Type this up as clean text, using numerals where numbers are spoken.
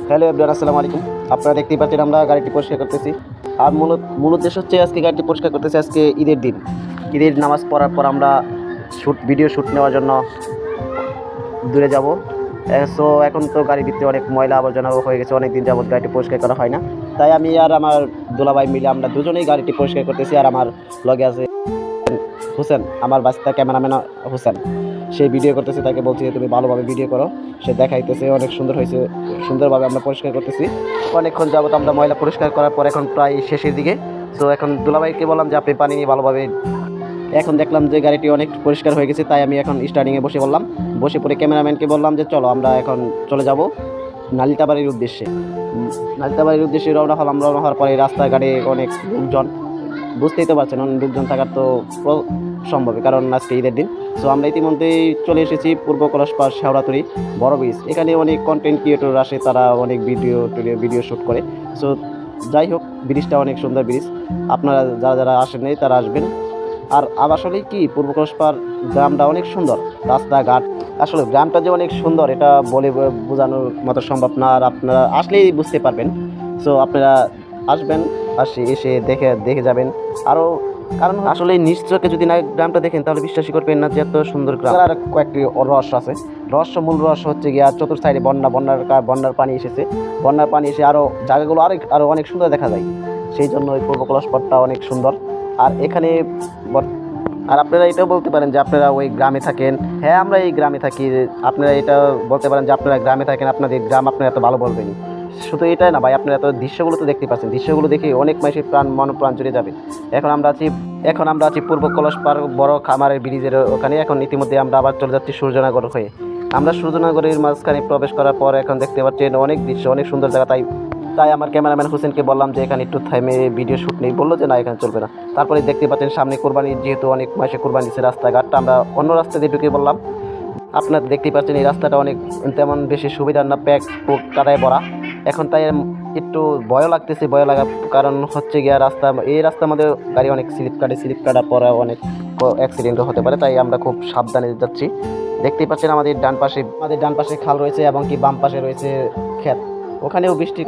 Hello everyone, আসসালামু আলাইকুম। আপনারা দেখতেই পাচ্ছেন আমরা গাড়িটি পরিষ্কার করতেছি। আর মূল উদ্দেশ্য হচ্ছে আজকে গাড়িটি পরিষ্কার করতেছি। আজকে ঈদের দিন, ঈদের নামাজ পড়ার পর আমরা ভিডিও শ্যুট নেওয়ার জন্য দূরে যাব। সো এখন তো গাড়ির ভিতরে অনেক ময়লা আবর্জনা হয়ে গেছে, অনেক দিন যাবত গাড়িটি পরিষ্কার করা হয় না। তাই আমি আর আমার দুলাভাই মিলে আমরা দুজনেই গাড়িটি পরিষ্কার করতেছি। আর আমার লগে আছে হোসেন, আমার বাচ্চা ক্যামেরাম্যান হোসেন। সে ভিডিও করতেছে, তাকে বলছি যে তুমি ভালোভাবে ভিডিও করো। সে দেখাইতেছে অনেক সুন্দর হয়েছে, সুন্দরভাবে আমরা পরিষ্কার করতেছি। অনেকক্ষণ যাবত আমরা ময়লা পরিষ্কার করার পর এখন প্রায় শেষের দিকে। সো এখন দুলাভাইকে বললাম যে আপনি পানি নিয়ে ভালোভাবে। এখন দেখলাম যে গাড়িটি অনেক পরিষ্কার হয়ে গেছে, তাই আমি এখন স্টার্টিংয়ে বসে বললাম। বসে পড়ে ক্যামেরাম্যানকে বললাম যে চলো আমরা এখন চলে যাব নালিতাবাড়ির উদ্দেশ্যে। নালিতাবাড়ির উদ্দেশ্যে রওনা হলাম। রওনা হওয়ার পরে রাস্তাঘাটে অনেক লোকজন, বুঝতেই তো পারছেন অনেক লোকজন থাকার তো সম্ভব, কারণ আজকে ঈদের দিন। সো আমরা ইতিমধ্যেই চলে এসেছি পূর্ব কলসপাড় শেওড়াতলি বড় ব্রিজ। এখানে অনেক কন্টেন্ট ক্রিয়েটর আসে, তারা অনেক ভিডিও শ্যুট করে। সো যাই হোক, ব্রিজটা অনেক সুন্দর ব্রিজ। আপনারা যারা আসেন নাই তারা আসবেন। আর আসলে কি পূর্ব কলসপাড় গ্রামটা অনেক সুন্দর, রাস্তাঘাট, আসলে গ্রামটা যে অনেক সুন্দর এটা বলে বোঝানোর মতো সম্ভব না। আর আপনারা আসলেই বুঝতে পারবেন। সো আপনারা আসবেন, এসে দেখে যাবেন আরও। কারণ আসলে নিশ্চয়কে যদি না গ্রামটা দেখেন তাহলে বিশ্বাসই করবেন না যে এত সুন্দর গ্রাম। আর কয়েকটি রহস্য আছে। মূল রহস্য হচ্ছে গিয়া চতুর্থ সাইডে বন্যার পানি এসেছে। বন্যার পানি এসে আরও জায়গাগুলো আরও অনেক সুন্দর দেখা যায়। সেই জন্য ওই পূর্ব কলসপাড়টা অনেক সুন্দর। আর এখানে আর আপনারা এটাও বলতে পারেন যে আপনারা ওই গ্রামে থাকেন। হ্যাঁ, আমরা এই গ্রামে থাকি। আপনারা এটা বলতে পারেন যে আপনারা গ্রামে থাকেন, আপনাদের গ্রাম আপনারা এত ভালো বলবেনই। শুধু এটাই না ভাই, আপনারা এত দৃশ্যগুলো তো দেখতে পাচ্ছেন। দৃশ্যগুলো দেখে অনেক মানুষের প্রাণ জুড়ে যাবে। এখন আমরা আছি পূর্ব কলসপাড় বড় খামারের ব্রিজের ওখানে। এখন ইতিমধ্যে আমরা আবার চলে যাচ্ছি সূর্যনগর হয়ে। আমরা সূর্যনগরের মাঝখানে প্রবেশ করার পর এখন দেখতে পাচ্ছেন অনেক দৃশ্য, অনেক সুন্দর জায়গা। তাই আমার ক্যামেরাম্যান হোসেনকে বললাম যে এখানে একটু থামে ভিডিও শ্যুট নেই। বললো যে না, এখানে চলবে না। তারপরে দেখতে পাচ্ছেন সামনে কোরবানি, যেহেতু অনেক মাসে কোরবানি দিচ্ছে, রাস্তাঘাটটা আমরা অন্য রাস্তা দিয়ে ঢুকে বললাম। আপনারা দেখতেই পাচ্ছেন এই রাস্তাটা অনেক তেমন বেশি সুবিধার না, পোক কাটায় ভরা। এখন তাই একটু ভয় লাগতেছে। ভয় লাগার কারণ হচ্ছে গিয়া এই রাস্তার মধ্যে গাড়ি অনেক স্লিপ কাটার পরে অনেক অ্যাক্সিডেন্টও হতে পারে। তাই আমরা খুব সাবধানে যাচ্ছি। দেখতেই পাচ্ছেন আমাদের ডান পাশে খাল রয়েছে এবং কি বাম পাশে রয়েছে ক্ষেত। ওখানেও বৃষ্টি